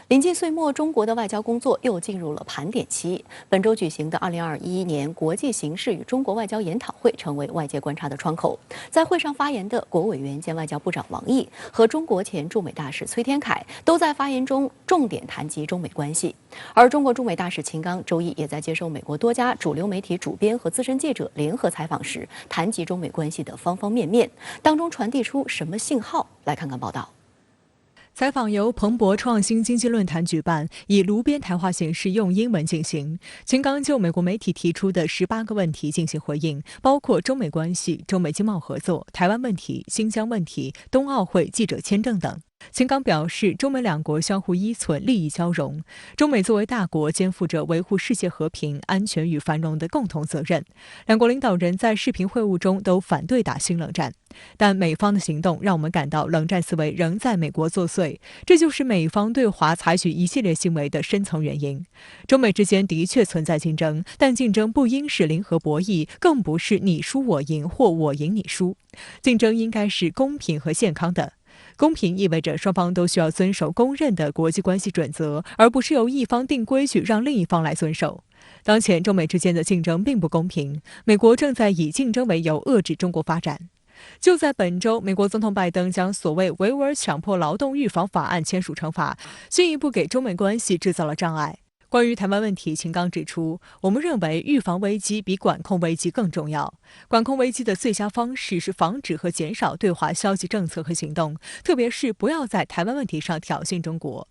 临近岁末，中国的外交工作又进入了盘点期。本周举行的2021年国际形势与中国外交研讨会成为外界观察的窗口。在会上发言的国务委员兼外交部长王毅和中国前驻美大使崔天凯都在发言中重点谈及中美关系。而中国驻美大使秦刚周一也在接受美国多家主流媒体主编和资深记者联合采访时，谈及中美关系的方方面面，当中传递出什么信号？来看看报道。采访由彭博创新经济论坛举办，以炉边谈话形式用英文进行。秦刚就美国媒体提出的18个问题进行回应，包括中美关系、中美经贸合作、台湾问题、新疆问题、冬奥会记者签证等。秦刚表示，中美两国相互依存，利益交融。中美作为大国，肩负着维护世界和平、安全与繁荣的共同责任。两国领导人在视频会晤中都反对打新冷战，但美方的行动让我们感到冷战思维仍在美国作祟，这就是美方对华采取一系列行为的深层原因。中美之间的确存在竞争，但竞争不应是零和博弈，更不是你输我赢或我赢你输。竞争应该是公平和健康的。公平意味着双方都需要遵守公认的国际关系准则，而不是由一方定规矩让另一方来遵守。当前中美之间的竞争并不公平，美国正在以竞争为由遏制中国发展。就在本周，美国总统拜登将所谓维吾尔强迫劳动预防法案签署成法，进一步给中美关系制造了障碍。关于台湾问题，秦刚指出，我们认为预防危机比管控危机更重要。管控危机的最佳方式是防止和减少对华消极政策和行动，特别是不要在台湾问题上挑衅中国。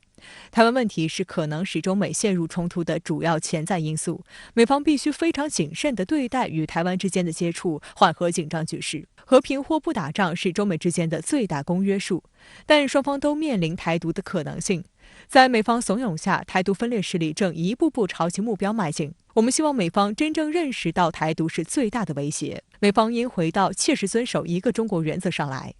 台湾问题是可能使中美陷入冲突的主要潜在因素，美方必须非常谨慎地对待与台湾之间的接触，缓和紧张局势。和平或不打仗是中美之间的最大公约数，但双方都面临台独的可能性。在美方怂恿下，台独分裂势力正一步步朝其目标迈进。我们希望美方真正认识到台独是最大的威胁，美方应回到切实遵守一个中国原则上来。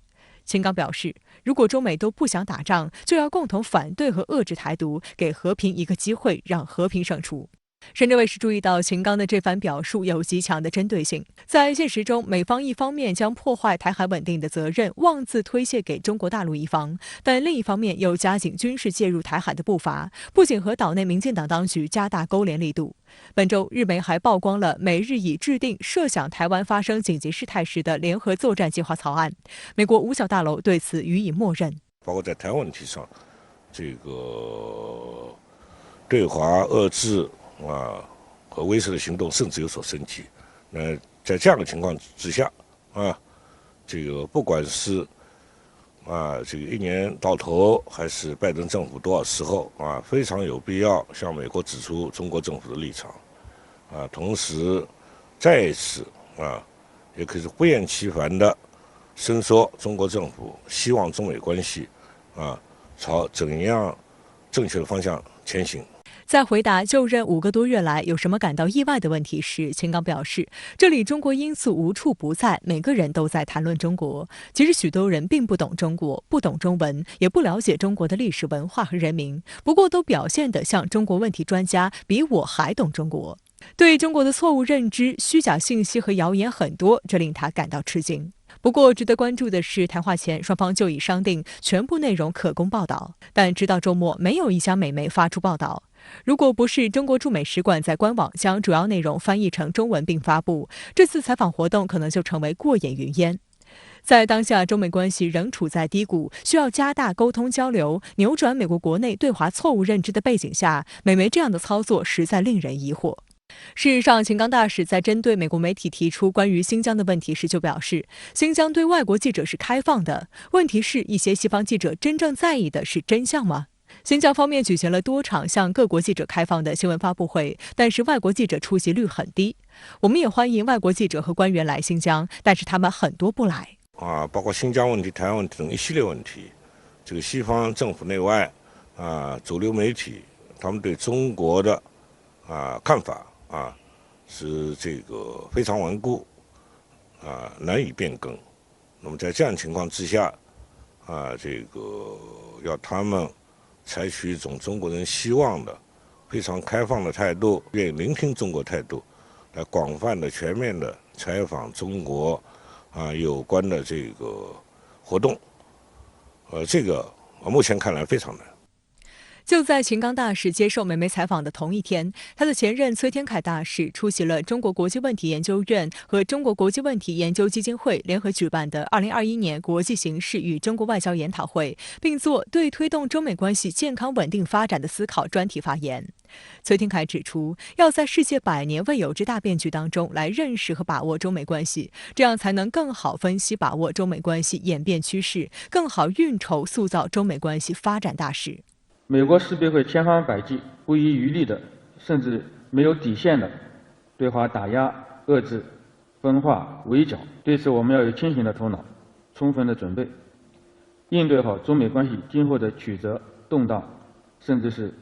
秦刚表示，如果中美都不想打仗，就要共同反对和遏制台独，给和平一个机会，让和平胜出。深圳卫视注意到秦刚的这番表述有极强的针对性，在现实中，美方一方面将破坏台海稳定的责任妄自推卸给中国大陆一方，但另一方面又加紧军事介入台海的步伐，不仅和岛内民进党当局加大勾连力度。本周，日媒还曝光了美日已制定设想台湾发生紧急事态时的联合作战计划草案，美国五角大楼对此予以默认。包括在台湾问题上，这个对华遏制和威慑的行动甚至有所升级。那在这样的情况之下，这个不管是这个一年到头，还是拜登政府多少时候非常有必要向美国指出中国政府的立场同时再一次也可以是不厌其烦的伸缩中国政府希望中美关系朝怎样正确的方向前行。在回答就任5个多月来有什么感到意外的问题时，秦刚表示，这里中国因素无处不在，每个人都在谈论中国。其实许多人并不懂中国，不懂中文，也不了解中国的历史文化和人民，不过都表现得像中国问题专家，比我还懂中国。对中国的错误认知、虚假信息和谣言很多，这令他感到吃惊。不过，值得关注的是，谈话前双方就已商定全部内容可供报道，但直到周末，没有一家美媒发出报道。如果不是中国驻美使馆在官网将主要内容翻译成中文并发布，这次采访活动可能就成为过眼云烟。在当下中美关系仍处在低谷，需要加大沟通交流，扭转美国国内对华错误认知的背景下，美媒这样的操作实在令人疑惑。事实上，秦刚大使在针对美国媒体提出关于新疆的问题时就表示，新疆对外国记者是开放的，问题是一些西方记者真正在意的是真相吗？新疆方面举行了多场向各国记者开放的新闻发布会，但是外国记者出席率很低。我们也欢迎外国记者和官员来新疆，但是他们很多不来。包括新疆问题、台湾问题等一系列问题，这个西方政府内外主流媒体他们对中国的看法是这个非常顽固难以变更。那么在这样的情况之下这个要他们采取一种中国人希望的非常开放的态度，愿意聆听中国态度，来广泛的、全面的采访中国有关的这个活动，这个目前看来非常难。就在秦刚大使接受美媒采访的同一天，他的前任崔天凯大使出席了中国国际问题研究院和中国国际问题研究基金会联合举办的2021年国际形势与中国外交研讨会，并作对推动中美关系健康稳定发展的思考专题发言。崔天凯指出，要在世界100年未有之大变局当中来认识和把握中美关系，这样才能更好分析把握中美关系演变趋势，更好运筹塑造中美关系发展大势。美国势必会千方百计、不遗余力的，甚至没有底线的对华打压、遏制、分化、围剿。对此，我们要有清醒的头脑，充分的准备，应对好中美关系今后的曲折动荡，甚至是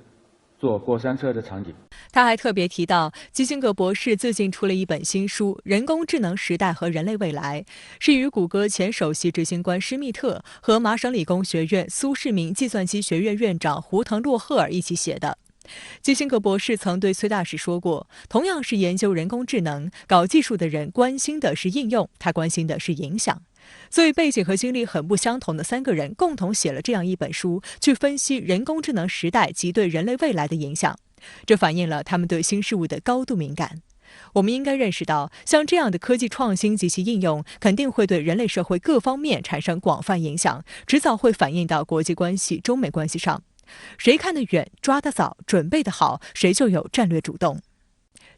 坐过山车的场景。他还特别提到，基辛格博士最近出了一本新书《人工智能时代和人类未来》，是与谷歌前首席执行官施密特和麻省理工学院苏世民计算机学院院长胡腾洛赫尔一起写的。基辛格博士曾对崔大使说过，同样是研究人工智能，搞技术的人关心的是应用，他关心的是影响。所以背景和经历很不相同的3个人共同写了这样一本书，去分析人工智能时代及对人类未来的影响。这反映了他们对新事物的高度敏感。我们应该认识到，像这样的科技创新及其应用，肯定会对人类社会各方面产生广泛影响，迟早会反映到国际关系、中美关系上。谁看得远、抓得早、准备得好，谁就有战略主动。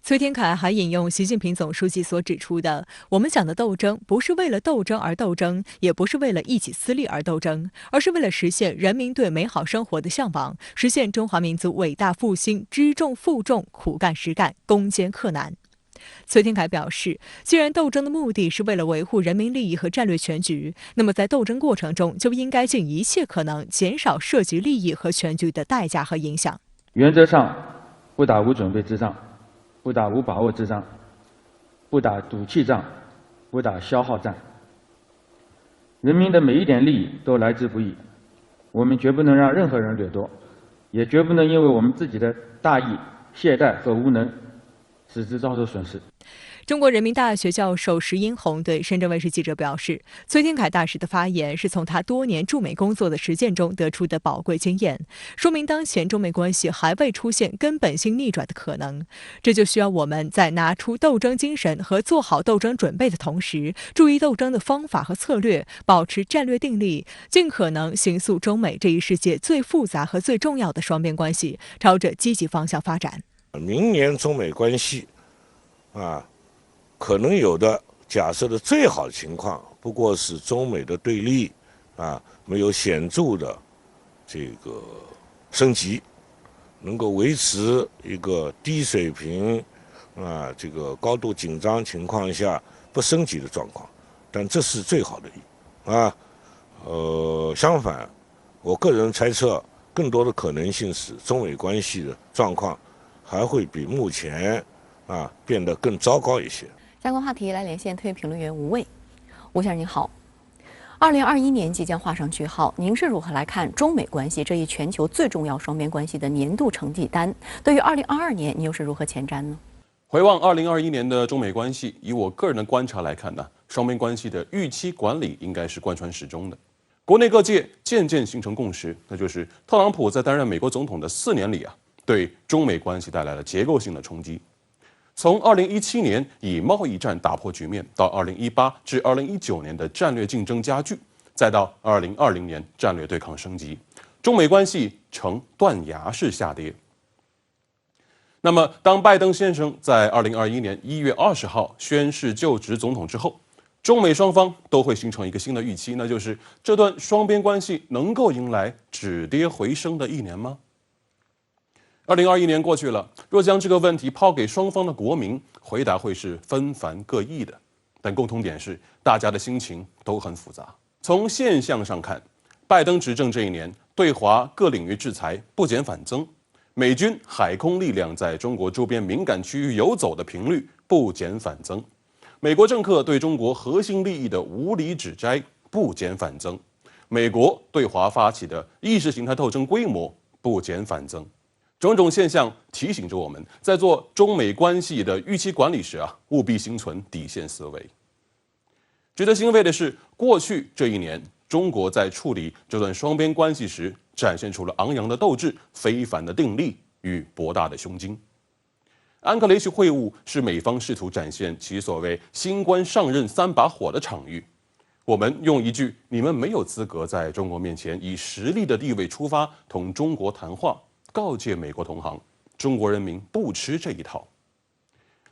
崔天凯还引用习近平总书记所指出的，我们讲的斗争不是为了斗争而斗争，也不是为了一己私利而斗争，而是为了实现人民对美好生活的向往，实现中华民族伟大复兴，知重负重，苦干实干，攻坚克难。崔天凯表示，既然斗争的目的是为了维护人民利益和战略全局，那么在斗争过程中就应该尽一切可能减少涉及利益和全局的代价和影响。原则上，不打无准备之仗，不打无把握之仗，不打赌气仗，不打消耗战。人民的每一点利益都来之不易，我们绝不能让任何人掠夺，也绝不能因为我们自己的大意、懈怠和无能，使之遭受损失。中国人民大学教授石英红对深圳卫视记者表示，崔天凯大使的发言是从他多年驻美工作的实践中得出的宝贵经验，说明当前中美关系还未出现根本性逆转的可能。这就需要我们在拿出斗争精神和做好斗争准备的同时，注意斗争的方法和策略，保持战略定力，尽可能形塑中美这一世界最复杂和最重要的双边关系，朝着积极方向发展。明年中美关系可能有的假设的最好情况，不过是中美的对立没有显著的这个升级，能够维持一个低水平这个高度紧张情况下不升级的状况，但这是最好的相反，我个人猜测，更多的可能性是中美关系的状况还会比目前变得更糟糕一些。相关话题来连线特约评论员吴卫。吴先生您好，2021年即将画上句号，您是如何来看中美关系这一全球最重要双边关系的年度成绩单？对于2022年，你又是如何前瞻呢？回望2021年的中美关系，以我个人的观察来看呢，双边关系的预期管理应该是贯穿始终的。国内各界渐渐形成共识，那就是特朗普在担任美国总统的4年里对中美关系带来了结构性的冲击。从2017年以贸易战打破局面，到2018至2019年的战略竞争加剧，再到2020年战略对抗升级，中美关系呈断崖式下跌。那么，当拜登先生在2021年1月20号宣誓就职总统之后，中美双方都会形成一个新的预期，那就是这段双边关系能够迎来止跌回升的一年吗？2021年过去了，若将这个问题抛给双方的国民，回答会是纷繁各异的。但共同点是，大家的心情都很复杂。从现象上看，拜登执政这一年，对华各领域制裁不减反增，美军海空力量在中国周边敏感区域游走的频率不减反增，美国政客对中国核心利益的无理指摘不减反增，美国对华发起的意识形态斗争规模不减反增。种种现象提醒着我们，在做中美关系的预期管理时务必心存底线思维。值得欣慰的是，过去这一年，中国在处理这段双边关系时展现出了昂扬的斗志、非凡的定力与博大的胸襟。安克雷奇会晤是美方试图展现其所谓新官上任3把火的场域。我们用一句“你们没有资格在中国面前以实力的地位出发同中国谈话”，告诫美国同行，中国人民不吃这一套。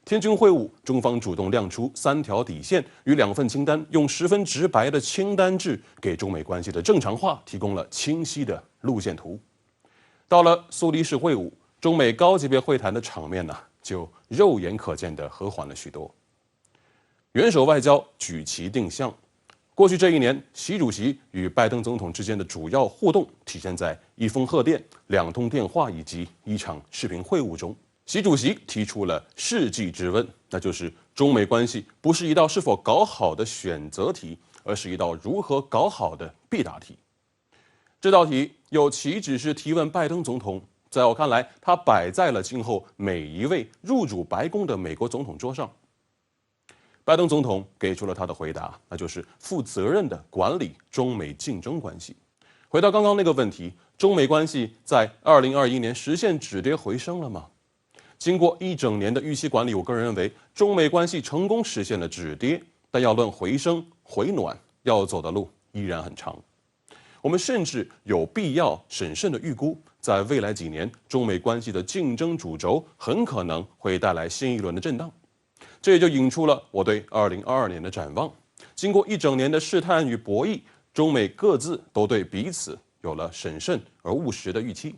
天津会晤，中方主动亮出3条底线与2份清单，用十分直白的清单制给中美关系的正常化提供了清晰的路线图。到了苏黎世会晤，中美高级别会谈的场面呢，就肉眼可见地和缓了许多。元首外交举旗定向。过去这1年，习主席与拜登总统之间的主要互动体现在1封贺电、2通电话以及1场视频会晤中。习主席提出了世纪之问，那就是中美关系不是一道是否搞好的选择题，而是一道如何搞好的必答题。这道题有岂止是提问拜登总统，在我看来，它摆在了今后每一位入主白宫的美国总统桌上。拜登总统给出了他的回答，那就是负责任地管理中美竞争关系。回到刚刚那个问题，中美关系在2021年实现止跌回升了吗？经过1整年的预期管理，我个人认为中美关系成功实现了止跌，但要论回升回暖，要走的路依然很长。我们甚至有必要审慎地预估，在未来几年，中美关系的竞争主轴很可能会带来新一轮的震荡。这也就引出了我对2022年的展望。经过1整年的试探与博弈，中美各自都对彼此有了审慎而务实的预期。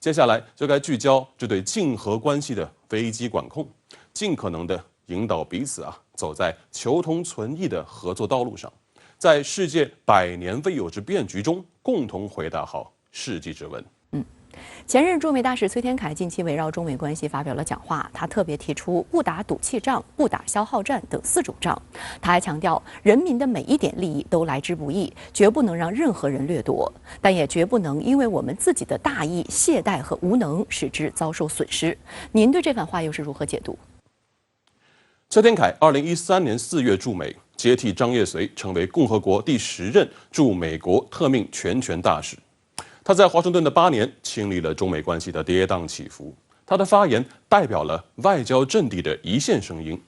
接下来就该聚焦这对竞合关系的危机管控，尽可能的引导彼此走在求同存异的合作道路上，在世界100年未有之变局中，共同回答好世纪之问。前任驻美大使崔天凯近期围绕中美关系发表了讲话，他特别提出不打赌气仗、不打消耗战等4种仗。他还强调，人民的每一点利益都来之不易，绝不能让任何人掠夺，但也绝不能因为我们自己的大意、懈怠和无能，使之遭受损失。您对这番话又是如何解读？崔天凯2013年4月驻美，接替张业遂成为共和国第10任驻美国特命全权大使。他在华盛顿的8年，经历了中美关系的跌宕起伏。他的发言代表了外交阵地的一线声音，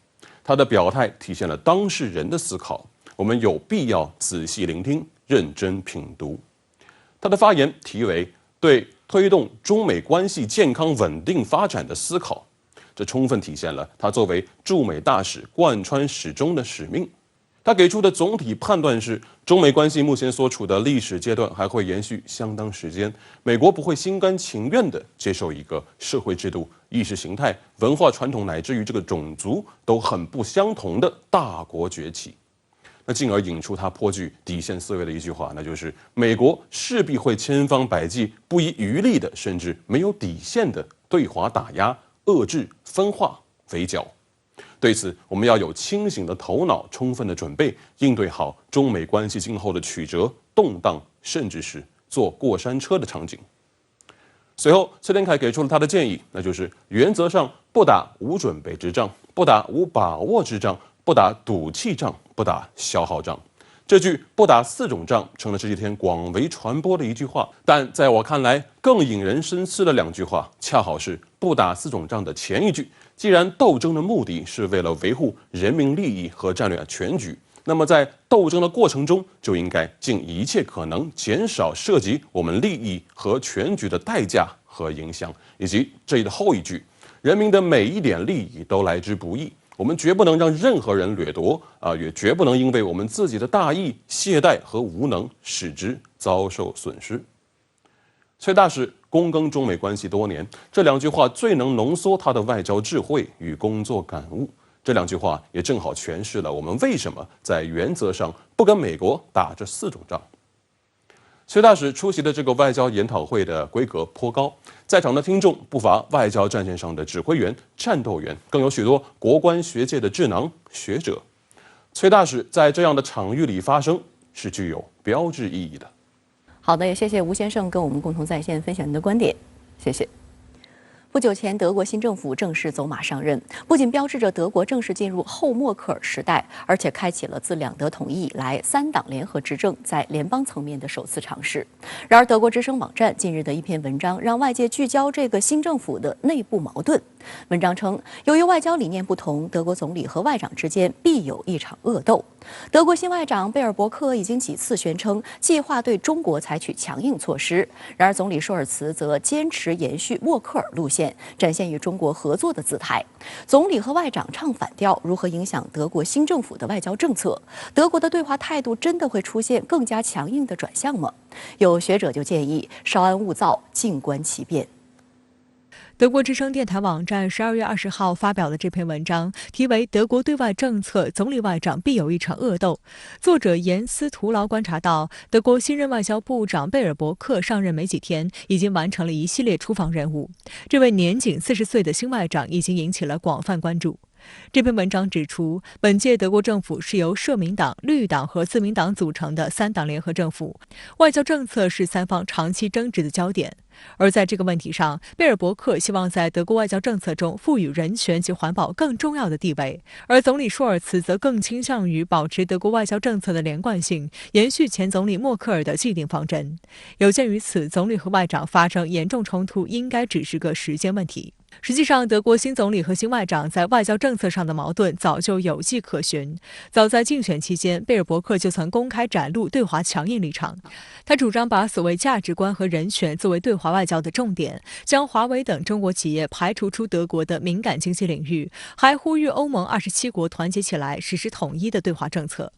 他的表态体现了当事人的思考。我们有必要仔细聆听，认真品读。他的发言题为《对推动中美关系健康稳定发展的思考》，这充分体现了他作为驻美大使贯穿始终的使命。他给出的总体判断是，中美关系目前所处的历史阶段还会延续相当时间，美国不会心甘情愿地接受一个社会制度、意识形态、文化传统乃至于这个种族都很不相同的大国崛起。那进而引出他颇具底线思维的一句话，那就是美国势必会千方百计、不遗余力的，甚至没有底线的对华打压、遏制、分化、围剿。对此，我们要有清醒的头脑，充分的准备，应对好中美关系今后的曲折、动荡，甚至是坐过山车的场景。随后，崔天凯给出了他的建议，那就是原则上不打无准备之仗，不打无把握之仗，不打赌气仗，不打消耗仗。这句不打4种仗成了这几天广为传播的一句话，但在我看来，更引人深思的2句话，恰好是不打4种仗的前一句。既然斗争的目的是为了维护人民利益和战略全局，那么在斗争的过程中，就应该尽一切可能减少涉及我们利益和全局的代价和影响，以及这里的后一句，人民的每一点利益都来之不易。我们绝不能让任何人掠夺也绝不能因为我们自己的大意、懈怠和无能，使之遭受损失。崔大使躬耕中美关系多年，这2句话最能浓缩他的外交智慧与工作感悟。这2句话也正好诠释了我们为什么在原则上不跟美国打这4种仗。崔大使出席的这个外交研讨会的规格颇高，在场的听众不乏外交战线上的指挥员、战斗员，更有许多国关学界的智囊学者。崔大使在这样的场域里发声，是具有标志意义的。好的，也谢谢吴先生跟我们共同在线分享您的观点，谢谢。不久前，德国新政府正式走马上任，不仅标志着德国正式进入后默克尔时代，而且开启了自两德统一以来3党联合执政在联邦层面的首次尝试。然而，德国之声网站近日的一篇文章让外界聚焦这个新政府的内部矛盾。文章称，由于外交理念不同，德国总理和外长之间必有一场恶斗。德国新外长贝尔伯克已经几次宣称计划对中国采取强硬措施，然而总理舒尔茨则坚持延续默克尔路线，展现与中国合作的姿态。总理和外长唱反调，如何影响德国新政府的外交政策？德国的对华态度真的会出现更加强硬的转向吗？有学者就建议稍安勿躁，静观其变。德国之声电台网站12月20号发表的这篇文章，题为《德国对外政策，总理外长必有一场恶斗》。作者严斯图劳观察到，德国新任外交部长贝尔伯克上任没几天，已经完成了一系列出访任务。这位年仅40岁的新外长已经引起了广泛关注。这篇文章指出，本届德国政府是由社民党、绿党和自民党组成的3党联合政府，外交政策是3方长期争执的焦点。而在这个问题上，贝尔伯克希望在德国外交政策中赋予人权及环保更重要的地位，而总理舒尔茨则更倾向于保持德国外交政策的连贯性，延续前总理默克尔的既定方针。有鉴于此，总理和外长发生严重冲突应该只是个时间问题。实际上，德国新总理和新外长在外交政策上的矛盾早就有迹可循。早在竞选期间，贝尔伯克就曾公开展露对华强硬立场。他主张把所谓价值观和人权作为对华外交的重点，将华为等中国企业排除出德国的敏感经济领域，还呼吁欧盟27国团结起来实施统一的对华政策。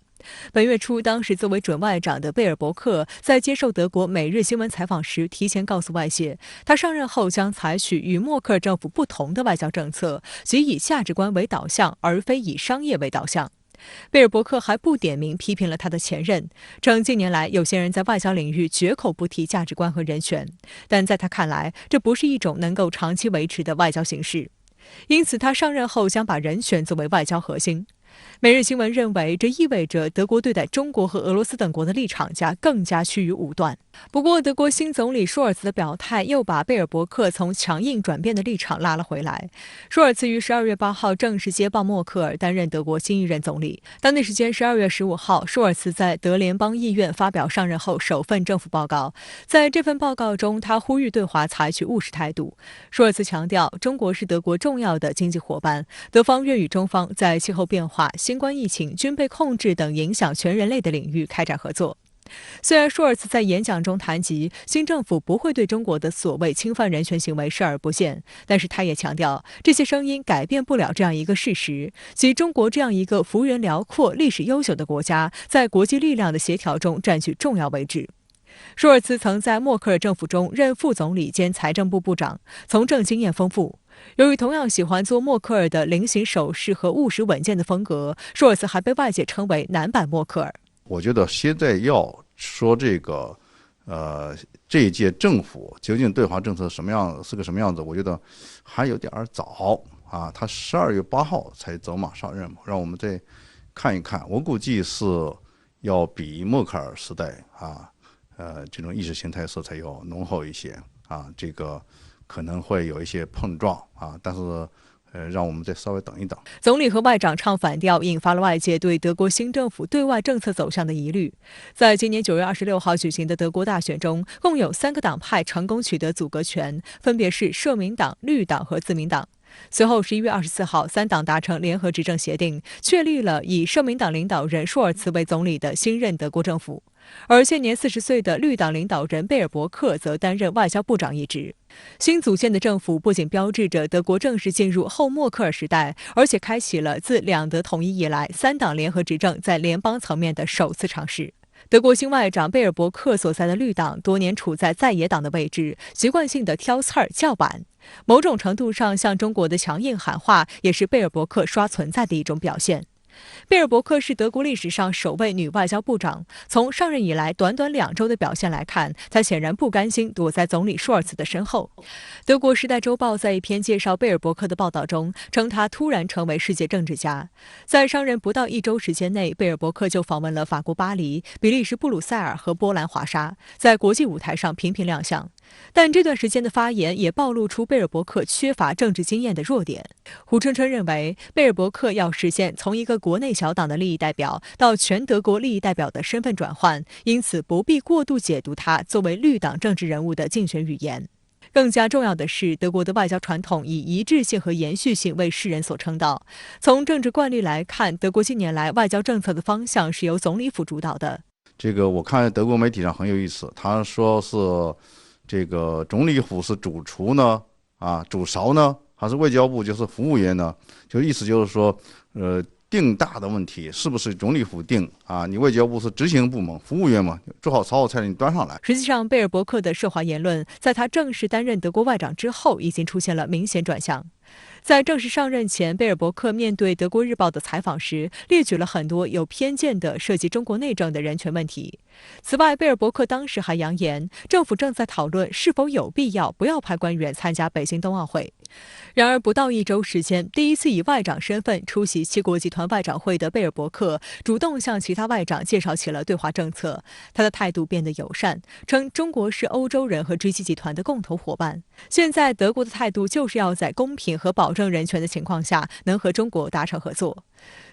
本月初，当时作为准外长的贝尔伯克在接受德国《每日新闻》采访时，提前告诉外界，他上任后将采取与默克尔政府不同的外交政策，即以价值观为导向，而非以商业为导向。贝尔伯克还不点名批评了他的前任，称近年来有些人在外交领域绝口不提价值观和人权，但在他看来，这不是一种能够长期维持的外交形式。因此，他上任后将把人权作为外交核心。每日新闻认为，这意味着德国对待中国和俄罗斯等国的立场更加趋于武断。不过，德国新总理舒尔茨的表态又把贝尔伯克从强硬转变的立场拉了回来。舒尔茨于12月8号正式接棒默克尔担任德国新一任总理。当地时间12月15号，舒尔茨在德联邦议院发表上任后首份政府报告。在这份报告中，他呼吁对华采取务实态度。舒尔茨强调，中国是德国重要的经济伙伴，德方愿与中方在气候变化、新冠疫情、军备控制等影响全人类的领域开展合作。虽然舒尔茨在演讲中谈及新政府不会对中国的所谓侵犯人权行为视而不见，但是他也强调，这些声音改变不了这样一个事实，即中国这样一个幅员辽阔、历史悠久的国家，在国际力量的协调中占据重要位置。舒尔茨曾在默克尔政府中任副总理兼财政部部长，从政经验丰富。由于同样喜欢做默克尔的菱形手势和务实稳健的风格，舒尔茨还被外界称为男版默克尔。我觉得现在要说这个，这一届政府究竟对华政策是个什么样子，我觉得还有点早啊。他12月8号才走马上任，让我们再看一看。我估计是要比默克尔时代这种意识形态色彩要浓厚一些啊，这个可能会有一些碰撞啊，但是让我们再稍微等一等。总理和外长唱反调，引发了外界对德国新政府对外政策走向的疑虑。在今年9月26号举行的德国大选中，共有3个党派成功取得阻隔权，分别是社民党、绿党和自民党。随后11月24号，3党达成联合执政协定，确立了以社民党领导人舒尔茨为总理的新任德国政府。而现年40岁的绿党领导人贝尔伯克则担任外交部长一职。新组建的政府不仅标志着德国正式进入后默克尔时代，而且开启了自两德统一以来3党联合执政在联邦层面的首次尝试。德国新外长贝尔伯克所在的绿党多年处在在野党的位置，习惯性的挑刺儿叫板，某种程度上向中国的强硬喊话，也是贝尔伯克刷存在的一种表现。贝尔伯克是德国历史上首位女外交部长，从上任以来短短2周的表现来看，她显然不甘心躲在总理舒尔茨的身后。德国《时代周报》在一篇介绍贝尔伯克的报道中称，他突然成为世界政治家。在上任不到1周时间内，贝尔伯克就访问了法国巴黎、比利时布鲁塞尔和波兰华沙，在国际舞台上频频亮相。但这段时间的发言也暴露出贝尔伯克缺乏政治经验的弱点。胡春春认为，贝尔伯克要实现从一个国内小党的利益代表到全德国利益代表的身份转换，因此不必过度解读他作为绿党政治人物的竞选语言。更加重要的是，德国的外交传统以一致性和延续性为世人所称道。从政治惯例来看，德国近年来外交政策的方向是由总理府主导的。这个我看德国媒体上很有意思，他说是这个总理府是主厨呢，主勺呢，还是外交部就是服务员呢？就意思就是说，定大的问题是不是总理府定啊？你外交部是执行部门，服务员嘛，做好炒好菜你端上来。实际上，贝尔伯克的涉华言论，在他正式担任德国外长之后，已经出现了明显转向。在正式上任前，贝尔伯克面对德国日报的采访时，列举了很多有偏见的涉及中国内政的人权问题。此外，贝尔伯克当时还扬言，政府正在讨论是否有必要不要派官员参加北京冬奥会。然而，不到1周时间，第一次以外长身份出席7国集团外长会的贝尔伯克，主动向其他外长介绍起了对华政策。他的态度变得友善，称中国是欧洲人和 G7集团的共同伙伴。现在，德国的态度就是要在公平和保证人权的情况下，能和中国达成合作。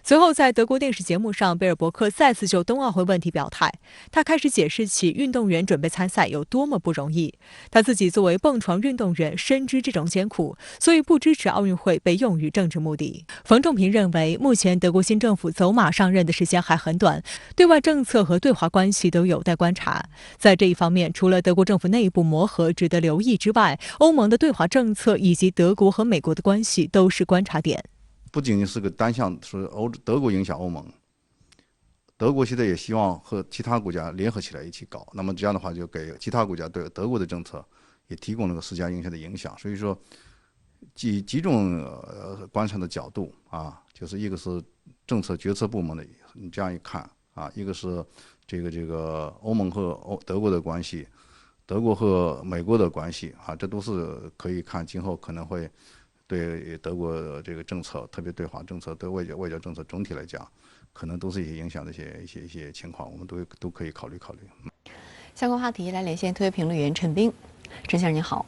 随后，在德国电视节目上，贝尔伯克再次就冬奥会问题表态。他开始解释起运动员准备参赛有多么不容易。他自己作为蹦床运动员，深知这种艰苦，所以不支持奥运会被用于政治目的。冯仲平认为，目前德国新政府走马上任的时间还很短，对外政策和对华关系都有待观察。在这一方面，除了德国政府内部磨合值得留意之外，欧盟的对华政策以及德国和美国的关系都是观察点。不仅仅是个单向，是德国影响欧盟，德国现在也希望和其他国家联合起来一起搞。那么这样的话，就给其他国家对德国的政策也提供了个施加影响的影响。所以说，几种观察的角度就是一个是政策决策部门的，你这样一看一个是这个欧盟和德国的关系，德国和美国的关系这都是可以看今后可能会对德国这个政策，特别对华政策、对外交政策总体来讲，可能都是一些影响的一些情况，我们都可以考虑。相关话题来连线特约评论员陈斌。陈先生您好。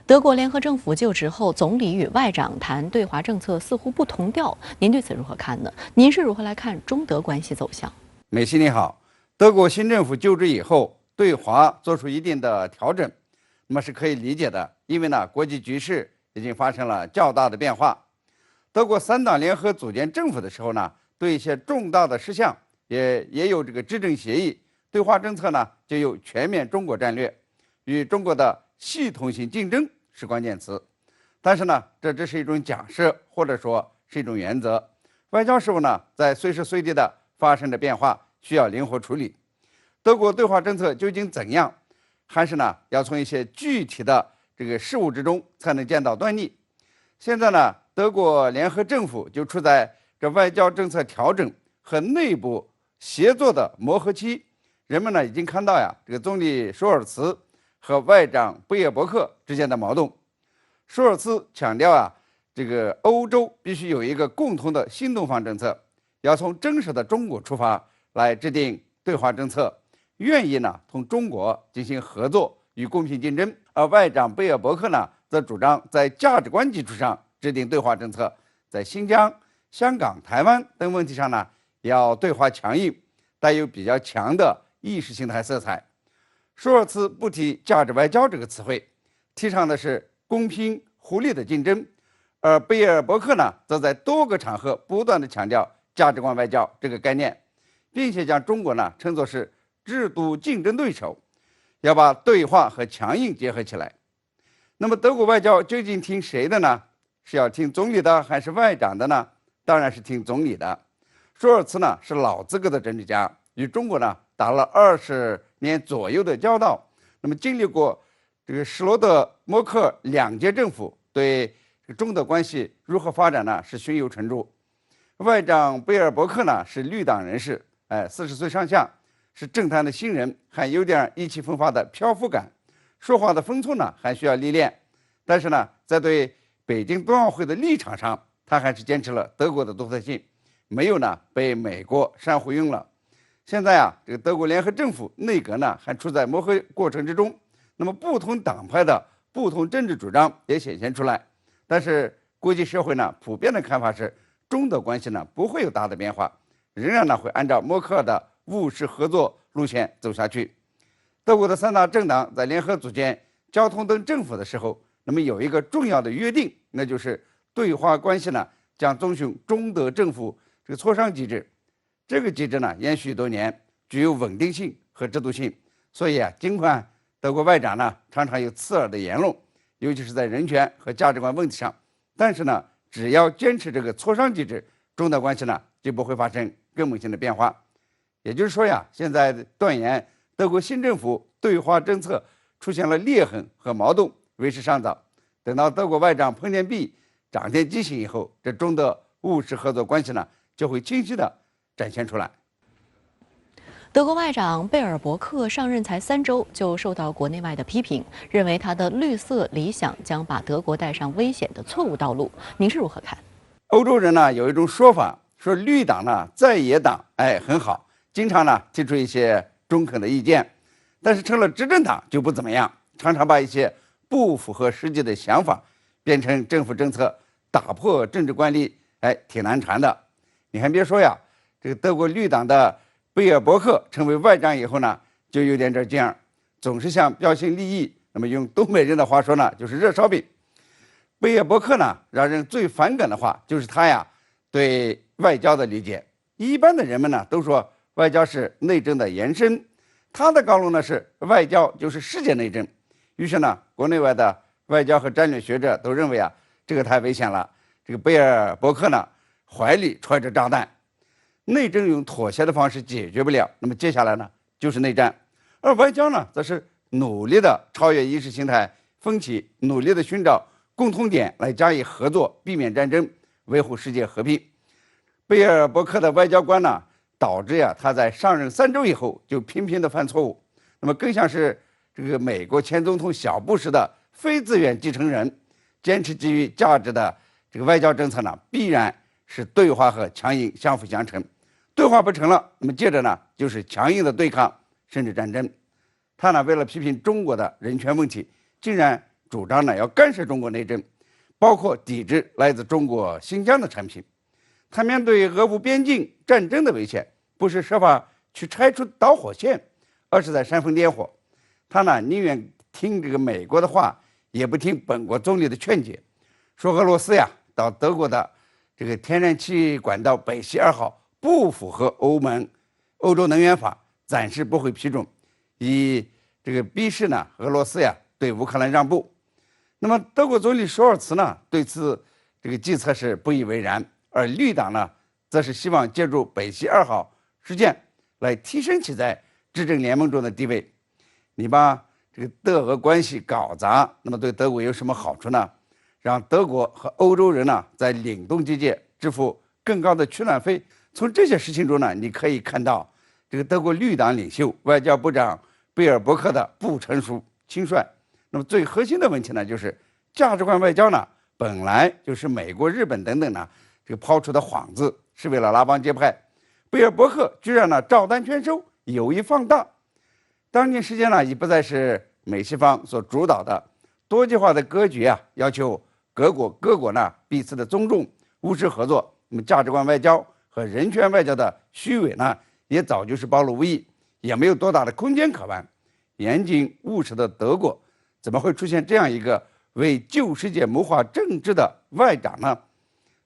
德国联合政府就职后，总理与外长谈对华政策似乎不同调，您对此如何看呢？您是如何来看中德关系走向？美西你好，德国新政府就职以后，对华做出一定的调整，那么是可以理解的，因为呢，国际局势已经发生了较大的变化。德国3党联合组建政府的时候呢，对一些重大的事项也有这个执政协议，对华政策呢就有全面中国战略，与中国的系统性竞争是关键词。但是呢，这只是一种假设，或者说是一种原则。外交事务呢，在随时随地的发生着变化，需要灵活处理。德国对华政策究竟怎样，还是呢要从一些具体的这个事务之中才能见到端倪。现在呢，德国联合政府就处在这外交政策调整和内部协作的磨合期。人们呢已经看到这个总理舒尔茨和外长贝尔伯克之间的矛盾。舒尔茨强调这个欧洲必须有一个共同的新东方政策，要从真实的中国出发来制定对华政策，愿意呢同中国进行合作与公平竞争。而外长贝尔伯克呢则主张在价值观基础上制定对华政策，在新疆、香港、台湾等问题上呢要对华强硬，带有比较强的意识形态色彩。舒尔茨不提价值外交这个词汇，提倡的是公平互利的竞争，而贝尔伯克呢则在多个场合不断地强调价值观外交这个概念，并且将中国呢称作是制度竞争对手，要把对话和强硬结合起来。那么德国外交究竟听谁的呢？是要听总理的还是外长的呢？当然是听总理的。舒尔茨呢是老资格的政治家，与中国呢打了20年左右的交道，那么经历过这个施罗德、默克尔2届政府，对中德关系如何发展呢是胸有成竹。外长贝尔伯克呢是绿党人士，40岁上下，是政坛的新人，还有点意气风发的漂浮感，说话的风度呢还需要历练。但是呢，在对北京冬奥会的立场上，他还是坚持了德国的独特性，没有呢被美国煽糊晕了。现在这个德国联合政府内阁呢还处在磨合过程之中，那么不同党派的不同政治主张也显现出来。但是国际社会呢，普遍的看法是，中德关系呢不会有大的变化，仍然呢会按照默克尔的务实合作路线走下去。德国的3大政党在联合组建交通灯政府的时候，那么有一个重要的约定，那就是对华关系呢将遵循中德政府这个磋商机制。这个机制呢延续多年，具有稳定性和制度性。所以尽管德国外长呢常常有刺耳的言论，尤其是在人权和价值观问题上，但是呢，只要坚持这个磋商机制，中德关系呢就不会发生根本性的变化。也就是说现在断言德国新政府对华政策出现了裂痕和矛盾为时尚早。等到德国外长彭典弼掌天即行以后，这中德务实合作关系呢就会清晰的展现出来。德国外长贝尔伯克上任才3周，就受到国内外的批评，认为他的绿色理想将把德国带上危险的错误道路。您是如何看？欧洲人呢有一种说法，说绿党呢在野党很好，经常呢提出一些中肯的意见，但是成了执政党就不怎么样，常常把一些不符合实际的想法变成政府政策，打破政治惯例，挺难缠的。你还别说这个德国绿党的贝尔伯克成为外长以后呢，就有点这劲儿，总是想标新立异。那么用东北人的话说呢，就是热烧饼。贝尔伯克呢，让人最反感的话就是他对外交的理解。一般的人们呢都说外交是内政的延伸，他的高论呢是外交就是世界内政。于是呢，国内外的外交和战略学者都认为这个太危险了。这个贝尔伯克呢，怀里揣着炸弹。内政用妥协的方式解决不了，那么接下来呢就是内战，而外交呢则是努力的超越意识形态分歧，努力的寻找共同点来加以合作，避免战争，维护世界和平。贝尔伯克的外交观呢，导致他在上任3周以后就频频的犯错误，那么更像是这个美国前总统小布什的非自愿继承人。坚持基于价值的这个外交政策呢，必然是对话和强硬相辅相成。对话不成了，那么接着呢就是强硬的对抗，甚至战争。他呢为了批评中国的人权问题，竟然主张呢要干涉中国内政，包括抵制来自中国新疆的产品。他面对俄乌边境战争的危险，不是设法去拆除导火线，而是在煽风点火。他呢宁愿听这个美国的话，也不听本国总理的劝解，说俄罗斯到德国的这个天然气管道北溪2号不符合欧洲能源法，暂时不会批准，以这个逼使呢俄罗斯对乌克兰让步。那么德国总理舒尔茨呢对此这个计策是不以为然，而绿党呢则是希望借助北溪2号事件来提升其在执政联盟中的地位。你把这个德俄关系搞砸，那么对德国有什么好处呢？让德国和欧洲人呢在凛冬季节支付更高的取暖费。从这些事情中呢，你可以看到这个德国绿党领袖外交部长贝尔伯克的不成熟轻率。那么最核心的问题呢，就是价值观外交呢本来就是美国、日本等等呢这个抛出的幌子，是为了拉帮结派。贝尔伯克居然呢照单全收，有意放大。当今世界呢已不再是美西方所主导的多极化的格局要求各国呢彼此的尊重、务实合作。那么价值观外交和人权外交的虚伪呢，也早就是暴露无遗，也没有多大的空间可玩。严谨务实的德国，怎么会出现这样一个为旧世界谋划政治的外长呢？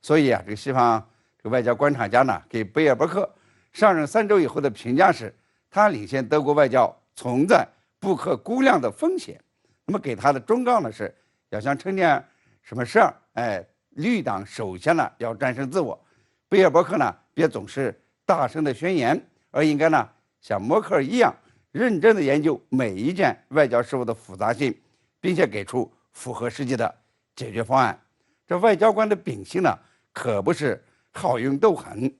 所以这个西方这个外交观察家呢，给贝尔伯克上任3周以后的评价是，他领先德国外交存在不可估量的风险。那么给他的忠告呢是，要想成点什么事儿，绿党首先呢要战胜自我。贝尔伯克呢别总是大声的宣言，而应该呢像默克尔一样认真的研究每一件外交事务的复杂性，并且给出符合实际的解决方案。这外交官的秉性呢可不是好运斗狠。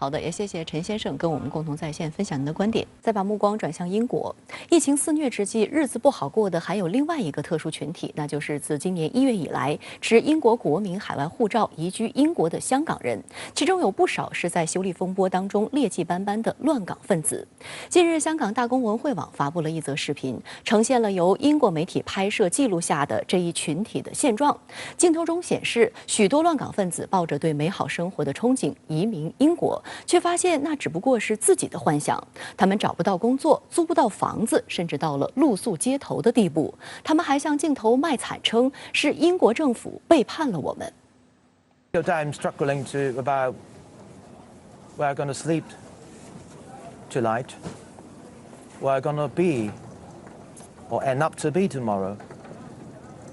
好的，也谢谢陈先生跟我们共同在线分享您的观点。再把目光转向英国，疫情肆虐之际，日子不好过的还有另外一个特殊群体，那就是自今年1月以来持英国国民海外护照移居英国的香港人，其中有不少是在修例风波当中劣迹斑斑的乱港分子。近日，香港大公文汇网发布了一则视频，呈现了由英国媒体拍摄记录下的这一群体的现状。镜头中显示，许多乱港分子抱着对美好生活的憧憬移民英国，却发现那只不过是自己的幻想。他们找不到工作，租不到房子，甚至到了露宿街头的地步。他们还向镜头卖惨，称是英国政府背叛了我们。I'm struggling to about where I'm going to sleep tonight, where I'm going to be, or end up to be tomorrow.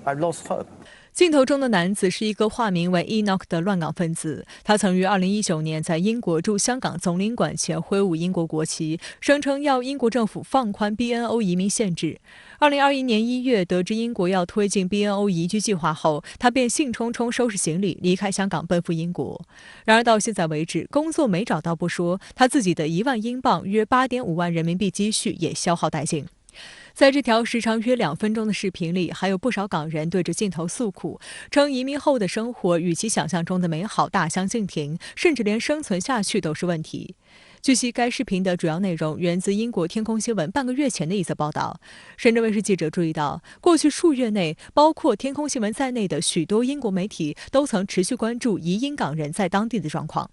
I've lost hope. 镜头中的男子是一个化名为 Enoch 的乱港分子，他曾于2019年在英国驻香港总领馆前挥舞英国国旗，声称要英国政府放宽 BNO 移民限制。2021年1月，得知英国要推进 BNO 移居计划后，他便兴冲冲收拾行李离开香港奔赴英国。然而到现在为止，工作没找到不说，他自己的1万英镑约8.5万人民币积蓄也消耗殆尽。在这条时长约2分钟的视频里，还有不少港人对着镜头诉苦，称移民后的生活与其想象中的美好大相径庭，甚至连生存下去都是问题。据悉，该视频的主要内容源自英国天空新闻半个月前的一则报道。深圳卫视记者注意到，过去数月内，包括天空新闻在内的许多英国媒体都曾持续关注移英港人在当地的状况。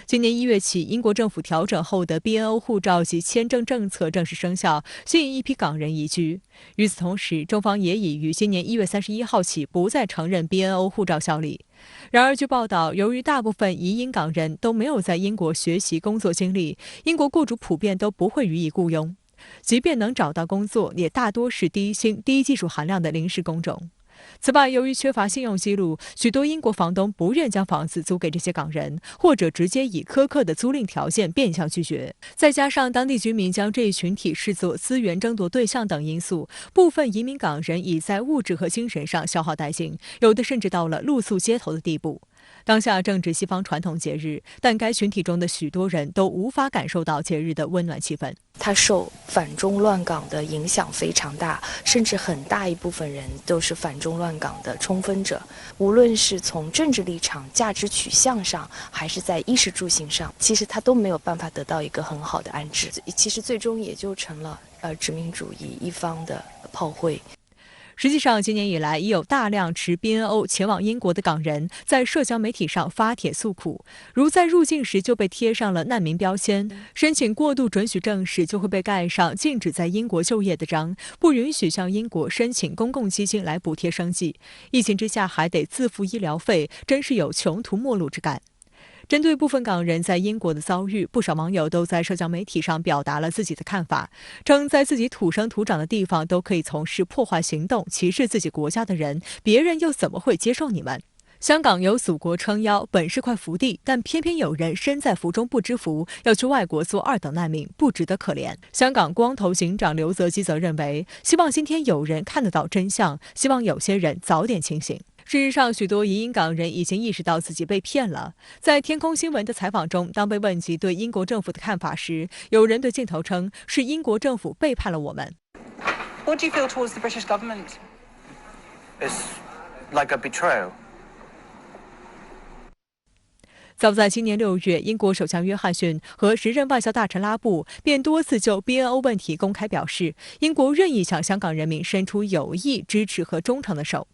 今年1月起，英国政府调整后的 BNO 护照及签证政策正式生效，吸引一批港人移居。与此同时，中方也已于今年1月31号起不再承认 BNO 护照效力。然而，据报道，由于大部分移英港人都没有在英国学习工作经历，英国雇主普遍都不会予以雇佣，即便能找到工作，也大多是低薪、低技术含量的临时工种。此外，由于缺乏信用记录，许多英国房东不愿将房子租给这些港人，或者直接以苛刻的租赁条件变相拒绝。再加上当地居民将这一群体视作资源争夺对象等因素，部分移民港人已在物质和精神上消耗殆尽，有的甚至到了露宿街头的地步。当下正值西方传统节日，但该群体中的许多人都无法感受到节日的温暖气氛。它受反中乱港的影响非常大，甚至很大一部分人都是反中乱港的冲锋者。无论是从政治立场、价值取向上，还是在衣食住行上，其实他都没有办法得到一个很好的安置。其实最终也就成了殖民主义一方的炮灰。实际上，今年以来已有大量持 BNO 前往英国的港人在社交媒体上发帖诉苦，如在入境时就被贴上了难民标签，申请过渡准许证时就会被盖上禁止在英国就业的章，不允许向英国申请公共基金来补贴生计，疫情之下还得自付医疗费，真是有穷途末路之感。针对部分港人在英国的遭遇，不少网友都在社交媒体上表达了自己的看法，称在自己土生土长的地方都可以从事破坏行动，歧视自己国家的人，别人又怎么会接受你们？香港有祖国撑腰，本是块福地，但偏偏有人身在福中不知福，要去外国做2等难民，不值得可怜。香港光头警长刘泽基则认为，希望今天有人看得到真相，希望有些人早点清醒。事实上，许多移英港人已经意识到自己被骗了。在天空新闻的采访中，当被问及对英国政府的看法时，有人对镜头称是英国政府背叛了我们。What do you feel towards the British government? It's like a betrayal. 早在今年6月，英国首相约翰逊和时任外交大臣拉布便多次就 BNO 问题公开表示，英国愿意向香港人民伸出有益、支持和忠诚的手。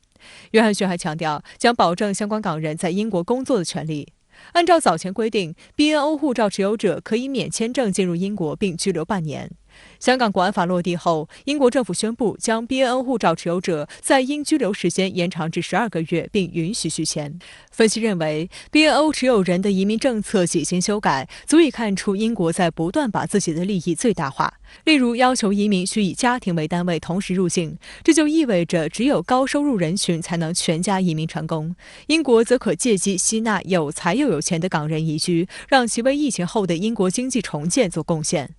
约翰逊还强调，将保证相关港人在英国工作的权利。按照早前规定， BNO 护照持有者可以免签证进入英国并居留半年。香港国安法落地后，英国政府宣布将 BNO 护照持有者在英居留时间延长至12个月，并允许续签。分析认为， BNO 持有人的移民政策几经修改，足以看出英国在不断把自己的利益最大化。例如，要求移民需以家庭为单位同时入境，这就意味着只有高收入人群才能全家移民成功。英国则可借机吸纳有才又有钱的港人移居，让其为疫情后的英国经济重建做贡献。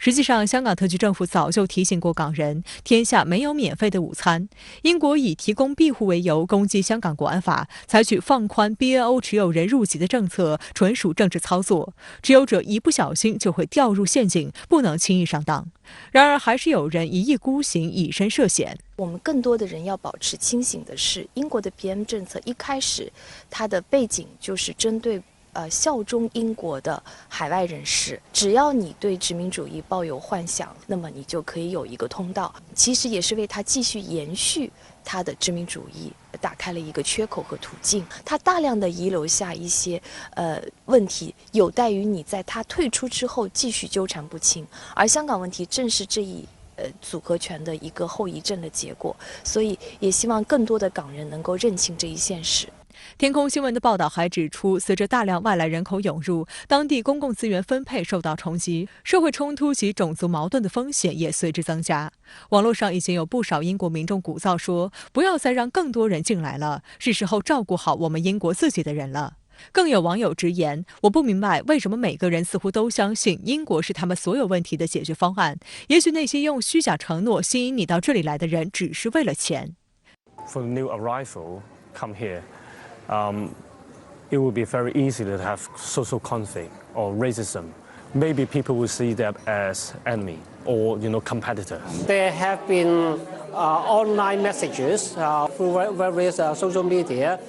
实际上，香港特区政府早就提醒过港人，天下没有免费的午餐。英国以提供庇护为由攻击香港国安法，采取放宽 BNO 持有人入籍的政策，纯属政治操作。持有者一不小心就会掉入陷阱，不能轻易上当。然而，还是有人一意孤行，以身涉险。我们更多的人要保持清醒的是，英国的 BM 政策一开始，它的背景就是针对效忠英国的海外人士，只要你对殖民主义抱有幻想，那么你就可以有一个通道。其实也是为他继续延续他的殖民主义打开了一个缺口和途径。他大量的遗留下一些问题，有待于你在他退出之后继续纠缠不清。而香港问题正是这一组合拳的一个后遗症的结果，所以也希望更多的港人能够认清这一现实。天空新闻的报道还指出，随着大量外来人口涌入，当地公共资源分配受到冲击，社会冲突及种族矛盾的风险也随之增加。网络上已经有不少英国民众鼓噪说，不要再让更多人进来了，是时候照顾好我们英国自己的人了。更有网友直言，我不明白为什么每个人似乎都相信英国是他们所有问题的解决方案。也许那些用虚假承诺吸引你到这里来的人，只是为了钱。 For the new arrival, come here. It would be very easy to have social conflict or racism. Maybe people will see them as enemy or, competitor. There have been online messages through various social media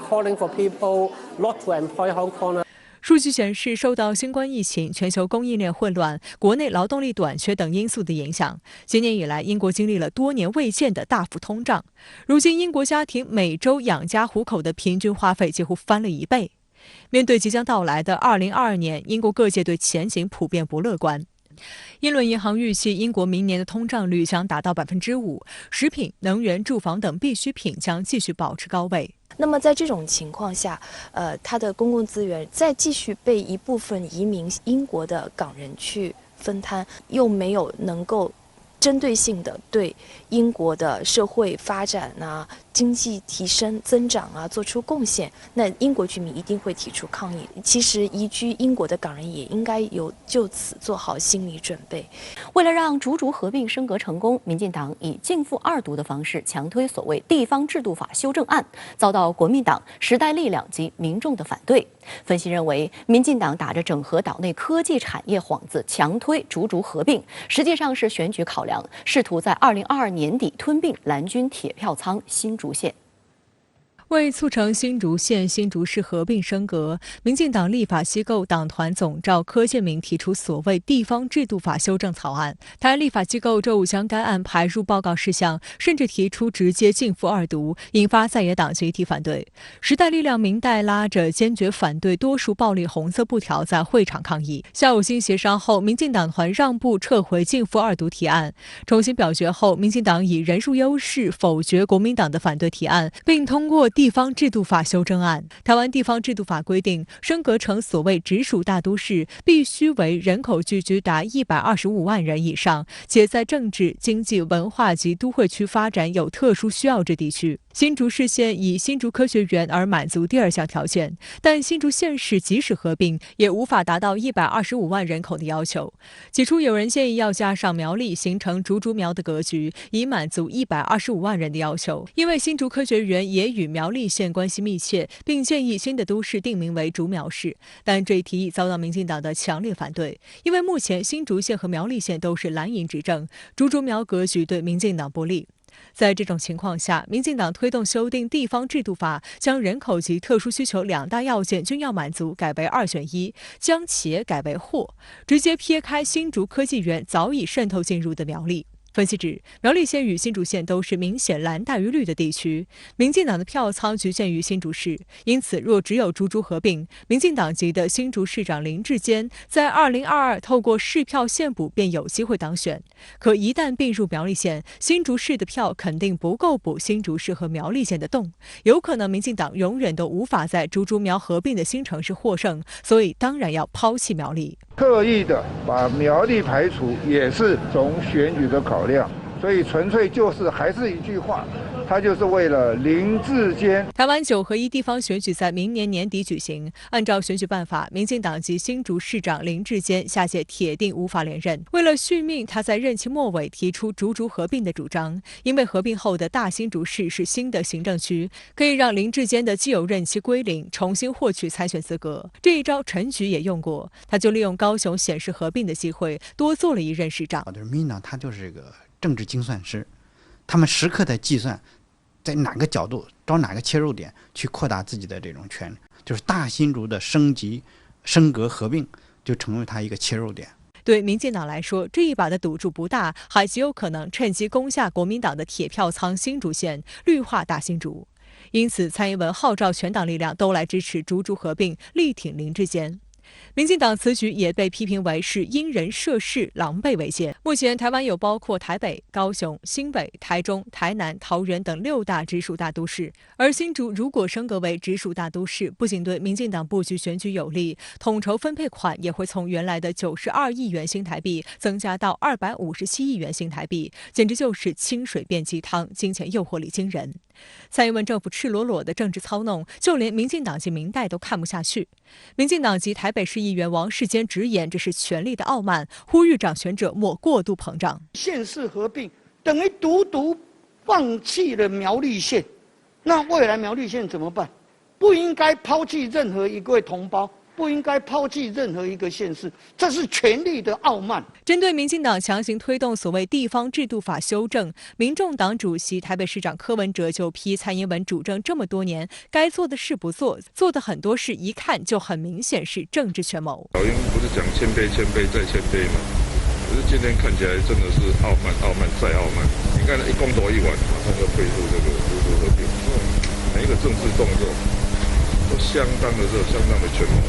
calling for people not to employ Hong Kong. 数据显示，受到新冠疫情、全球供应链混乱、国内劳动力短缺等因素的影响，今年以来，英国经历了多年未见的大幅通胀。如今，英国家庭每周养家糊口的平均花费几乎翻了1倍。面对即将到来的2022年，英国各界对前景普遍不乐观。英伦银行预期，英国明年的通胀率将达到5%，食品、能源、住房等必需品将继续保持高位。那么在这种情况下，它的公共资源再继续被一部分移民英国的港人去分摊，又没有能够针对性的对英国的社会发展啊、经济提升增长啊做出贡献，那英国居民一定会提出抗议。其实移居英国的港人也应该有就此做好心理准备。为了让竹竹合并升格成功，民进党以逕付2读的方式强推所谓地方制度法修正案，遭到国民党、时代力量及民众的反对。分析认为，民进党打着整合岛内科技产业幌子强推竹竹合并，实际上是选举考量，试图在2022年底吞并蓝军铁票仓新竹县。为促成新竹县新竹市合并升格，民进党立法机构党团总召柯建铭提出所谓地方制度法修正草案。台湾立法机构周五将该案排入报告事项，甚至提出直接逕付2读，引发在野党集体反对。时代力量民代拉着坚决反对多数暴力红色布条在会场抗议。下午经协商后，民进党团让步撤回逕付2读提案。重新表决后，民进党以人数优势否决国民党的反对提案，并通过地方制度法修正案。台湾地方制度法规定，升格成所谓直属大都市，必须为人口聚居达125万人以上，且在政治、经济、文化及都会区发展有特殊需要之地区。新竹市县以新竹科学园而满足第2项条件，但新竹县市即使合并，也无法达到125万人口的要求。起初有人建议要加上苗栗，形成竹竹苗的格局，以满足125万人的要求。因为新竹科学园也与苗栗县关系密切，并建议新的都市定名为竹苗市，但这一提议遭到民进党的强烈反对。因为目前新竹县和苗栗县都是蓝营执政，竹竹苗格局对民进党不利。在这种情况下，民进党推动修订地方制度法，将人口及特殊需求2大要件均要满足改为2选1，将且改为或，直接撇开新竹科技园早已渗透进入的苗栗。分析指，苗栗县与新竹县都是明显蓝大于绿的地区，民进党的票仓局限于新竹市，因此若只有竹竹合并，民进党籍的新竹市长林志坚在2022透过市票现补便有机会当选。可一旦并入苗栗县，新竹市的票肯定不够补新竹市和苗栗县的洞，有可能民进党永远都无法在竹竹苗合并的新城市获胜，所以当然要抛弃苗栗。刻意的把苗栗排除，也是从选举的考量，所以纯粹就是还是一句话，他就是为了林智坚。台湾9合1地方选举在明年年底举行，按照选举办法，民进党籍新竹市长林智坚下届铁定无法连任。为了续命，他在任期末尾提出竹合并的主张，因为合并后的大新竹市是新的行政区，可以让林智坚的既有任期归零，重新获取参选资格。这一招陈菊也用过，他就利用高雄县市合并的机会，多做了一任市长。民进党他就是这个政治精算师，他们时刻在计算，在哪个角度找哪个切入点去扩大自己的这种权利，就是大新竹的升级、升格、合并就成为他一个切入点。对民进党来说，这一把的赌注不大，还极有可能趁机攻下国民党的铁票仓新竹县，绿化大新竹。因此，蔡英文号召全党力量都来支持竹合并，力挺林智坚。民进党此举也被批评为是因人设事，狼狈为奸。目前台湾有包括台北、高雄、新北、台中、台南、桃园等6大直属大都市，而新竹如果升格为直属大都市，不仅对民进党布局选举有利，统筹分配款也会从原来的92亿元新台币增加到257亿元新台币，简直就是清水变鸡汤，金钱诱惑力惊人。蔡英文政府赤裸裸的政治操弄，就连民进党及民代都看不下去。民进党籍台北市议员王世坚直言，这是权力的傲慢，呼吁掌权者莫过度膨胀。县市合并等于独放弃了苗栗县，那未来苗栗县怎么办？不应该抛弃任何一位同胞，不应该抛弃任何一个县市，这是权力的傲慢。针对民进党强行推动所谓地方制度法修正，民众党主席台北市长柯文哲就批蔡英文主政这么多年，该做的事不做，做的很多事一看就很明显是政治权谋。老鹰不是讲谦卑、谦卑再谦卑吗？可是今天看起来真的是傲慢、傲慢再傲慢。你看一公投一完，马上就退出这个竹合并，每一个政治动作都相当的热，相当的权谋。